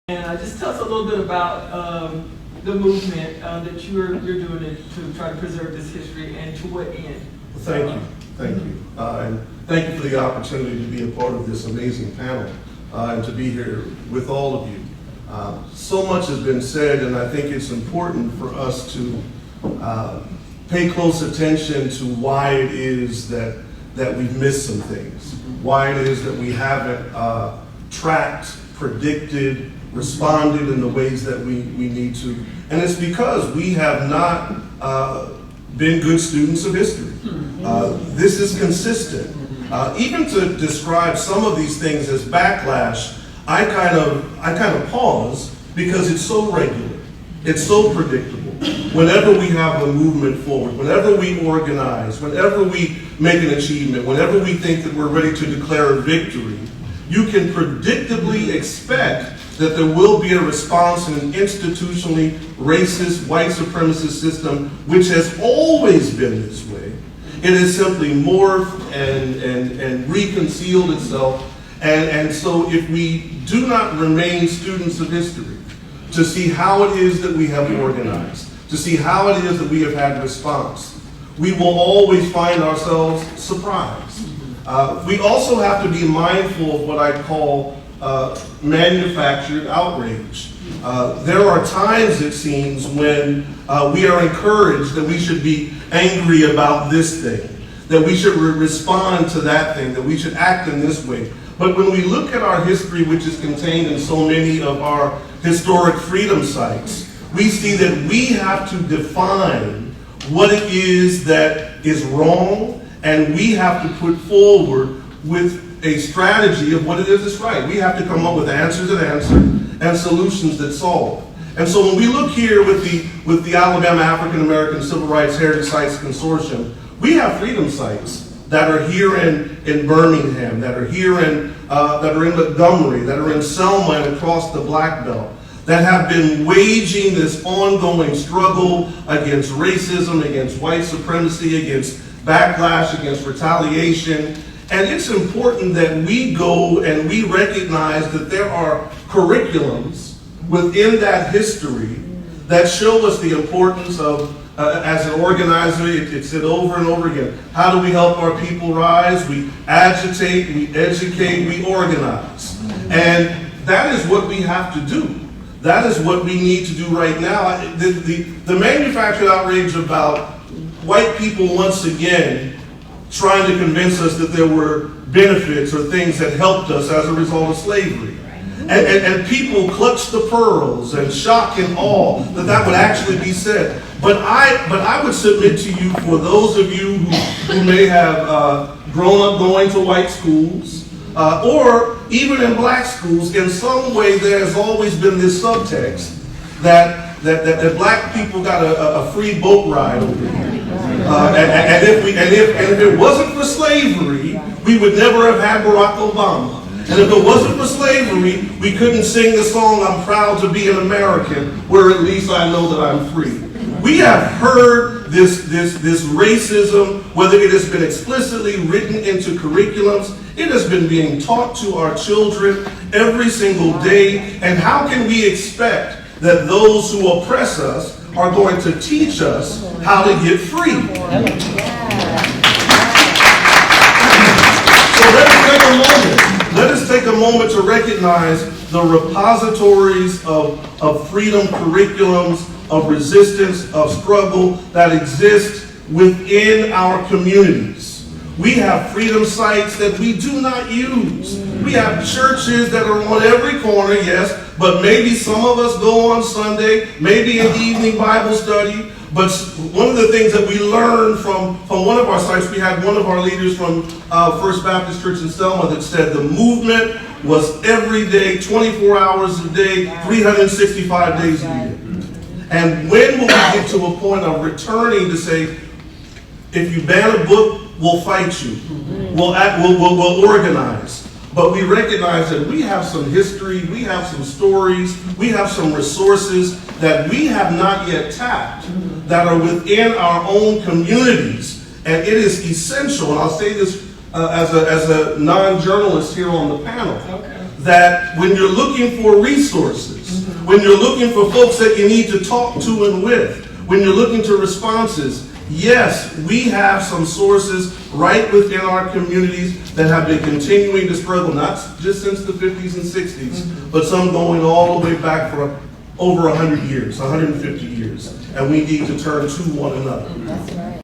And just tell us a little bit about the movement that you're doing to try to preserve this history, and to what end. Thank you. And thank you for the opportunity to be a part of this amazing panel and to be here with all of you. So much has been said, and I think it's important for us to pay close attention to why it is that we've missed some things, why it is that we haven't tracked, predicted, responded in the ways that we need to. And it's because we have not been good students of history. This is consistent. Even to describe some of these things as backlash, I kind of pause because it's so regular. It's so predictable. Whenever we have a movement forward, whenever we organize, whenever we make an achievement, whenever we think that we're ready to declare a victory, you can predictably expect that there will be a response in an institutionally racist, white supremacist system, which has always been this way. It has simply morphed and reconciled itself. And so if we do not remain students of history, to see how it is that we have organized, to see how it is that we have had response, we will always find ourselves surprised. We also have to be mindful of what I call manufactured outrage. There are times, it seems, when we are encouraged that we should be angry about this thing, that we should respond to that thing, that we should act in this way. But when we look at our history, which is contained in so many of our historic freedom sites, we see that we have to define what it is that is wrong, and we have to put forward with a strategy of what it is that's right. We have to come up with answers that answer and solutions that solve. And so when we look here with the Alabama African American Civil Rights Heritage Sites Consortium, we have freedom sites that are here in Birmingham, that are here in Montgomery, that are in Selma and across the Black Belt, that have been waging this ongoing struggle against racism, against white supremacy, against backlash, against retaliation. And it's important that we go and we recognize that there are curriculums within that history that show us the importance of, as an organizer, it's said over and over again, how do we help our people rise? We agitate, we educate, we organize. And that is what we have to do. That is what we need to do right now. The manufactured outrage about white people once again trying to convince us that there were benefits or things that helped us as a result of slavery. And people clutch the pearls and shock and awe that would actually be said. But I would submit to you, for those of you who may have grown up going to white schools, or even in black schools, in some way there has always been this subtext that black people got a free boat ride over here. And if it wasn't for slavery, we would never have had Barack Obama. And if it wasn't for slavery, we couldn't sing the song, "I'm proud to be an American, where at least I know that I'm free." We have heard this racism, whether it has been explicitly written into curriculums, it has been being taught to our children every single day. And how can we expect that those who oppress us are going to teach us how to get free? So let us take a moment to recognize the repositories of freedom curriculums, of resistance, of struggle that exist within our communities. We have freedom sites that we do not use. We have churches that are on every corner, yes, but maybe some of us go on Sunday, maybe an evening Bible study. But one of the things that we learned from one of our sites, we had one of our leaders from First Baptist Church in Selma that said the movement was every day, 24 hours a day, 365 days a year. And when will we get to a point of returning to say, if you ban a book, we'll fight you. We'll organize. But we recognize that we have some history, we have some stories, we have some resources that we have not yet tapped that are within our own communities. And it is essential, and I'll say this as a non-journalist here on the panel, that when you're looking for resources, when you're looking for folks that you need to talk to and with, when you're looking to responses, yes, we have some sources right within our communities that have been continuing to struggle, not just since the 50s and 60s, but some going all the way back for over 100 years, 150 years. And we need to turn to one another. That's right.